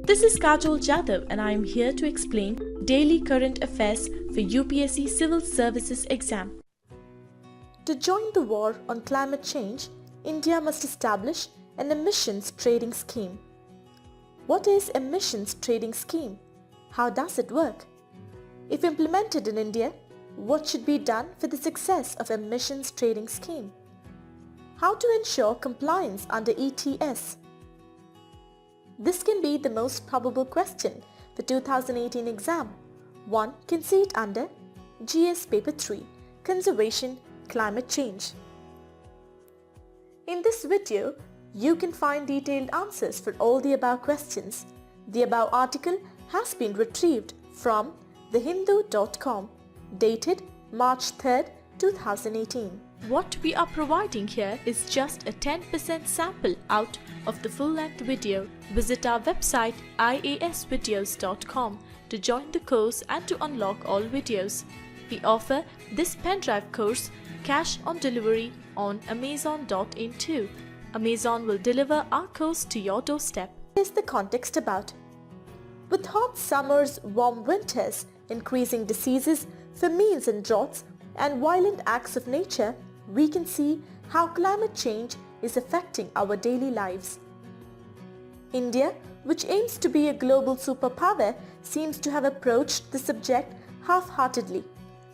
This is Kajol Jadhav and I am here to explain daily current affairs for UPSC Civil Services exam. To join the war on climate change, India must establish an emissions trading scheme. What is emissions trading scheme? How does it work? If implemented in India, what should be done for the success of emissions trading scheme? How to ensure compliance under ETS? This can be the most probable question for 2018 exam. One can see it under GS Paper 3, Conservation, Climate Change. In this video, you can find detailed answers for all the above questions. The above article has been retrieved from thehindu.com, dated March 3rd, 2018. What we are providing here is just a 10% sample out of the full-length video. Visit our website iasvideos.com to join the course and to unlock all videos. We offer this pen drive course cash on delivery on Amazon.in too. Amazon will deliver our course to your doorstep. What is the context about? With hot summers, warm winters, increasing diseases, famines and droughts, and violent acts of nature, we can see how climate change is affecting our daily lives. India, which aims to be a global superpower, seems to have approached the subject half-heartedly,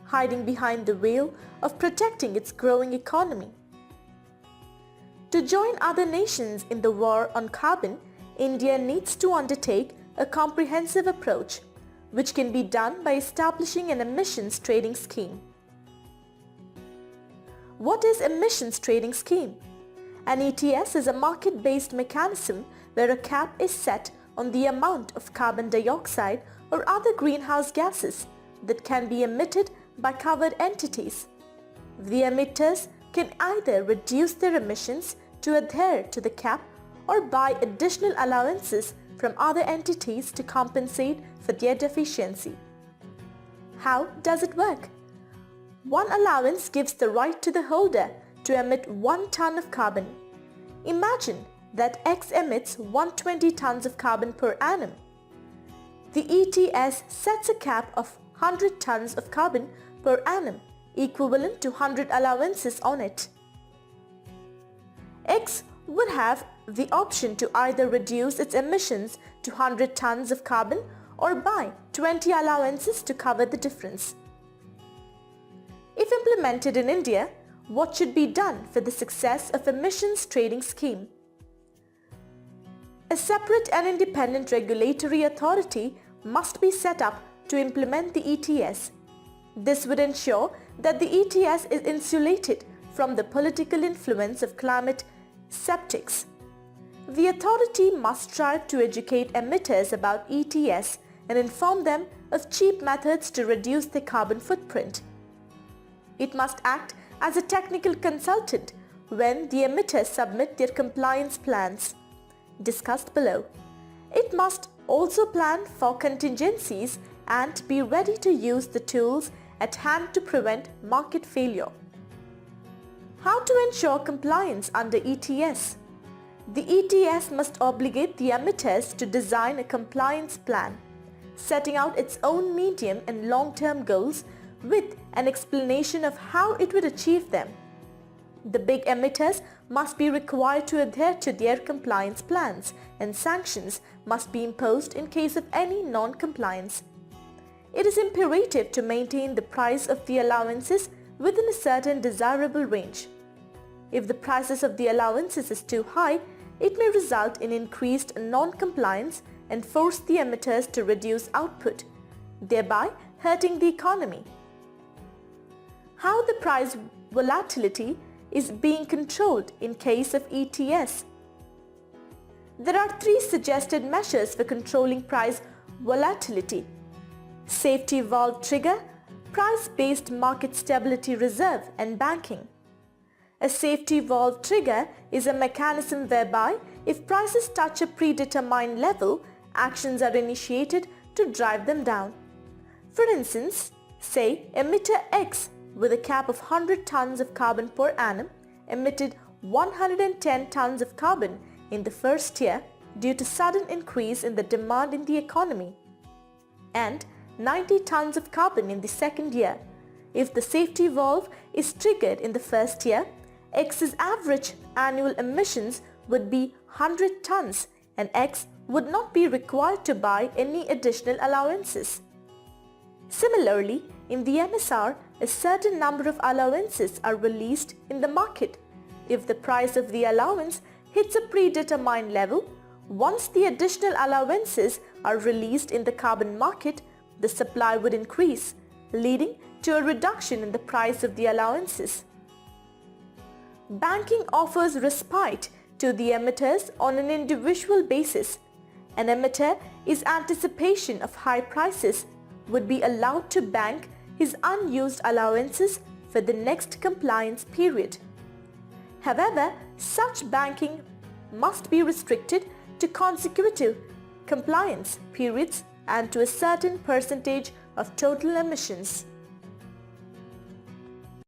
hiding behind the veil of protecting its growing economy. To join other nations in the war on carbon, India needs to undertake a comprehensive approach, which can be done by establishing an emissions trading scheme. What is emissions trading scheme? An ETS is a market-based mechanism where a cap is set on the amount of carbon dioxide or other greenhouse gases that can be emitted by covered entities. The emitters can either reduce their emissions to adhere to the cap or buy additional allowances from other entities to compensate for their deficiency. How does it work? One allowance gives the right to the holder to emit 1 ton of carbon. Imagine that X emits 120 tons of carbon per annum. The ETS sets a cap of 100 tons of carbon per annum, equivalent to 100 allowances on it. X would have the option to either reduce its emissions to 100 tons of carbon or buy 20 allowances to cover the difference. If implemented in India, what should be done for the success of emissions trading scheme? A separate and independent regulatory authority must be set up to implement the ETS. This would ensure that the ETS is insulated from the political influence of climate skeptics. The authority must strive to educate emitters about ETS and inform them of cheap methods to reduce their carbon footprint. It must act as a technical consultant when the emitters submit their compliance plans, discussed below. It must also plan for contingencies and be ready to use the tools at hand to prevent market failure. How to ensure compliance under ETS? The ETS must obligate the emitters to design a compliance plan, setting out its own medium and long-term goals with an explanation of how it would achieve them. The big emitters must be required to adhere to their compliance plans, and sanctions must be imposed in case of any non-compliance. It is imperative to maintain the price of the allowances within a certain desirable range. If the prices of the allowances is too high, it may result in increased non-compliance and force the emitters to reduce output, thereby hurting the economy. How the price volatility is being controlled in case of ETS? There are 3 suggested measures for controlling price volatility: safety valve trigger, price-based market stability reserve, and banking. A safety valve trigger is a mechanism whereby if prices touch a predetermined level, actions are initiated to drive them down. For instance, say emitter X with a cap of 100 tons of carbon per annum emitted 110 tons of carbon in the first year due to sudden increase in the demand in the economy, and 90 tons of carbon in the second year. If the safety valve is triggered in the first year, X's average annual emissions would be 100 tons and X would not be required to buy any additional allowances. Similarly, in the MSR, a certain number of allowances are released in the market. If the price of the allowance hits a predetermined level, once the additional allowances are released in the carbon market, the supply would increase, leading to a reduction in the price of the allowances. Banking offers respite to the emitters on an individual basis. An emitter is anticipation of high prices would be allowed to bank his unused allowances for the next compliance period. However, such banking must be restricted to consecutive compliance periods and to a certain percentage of total emissions.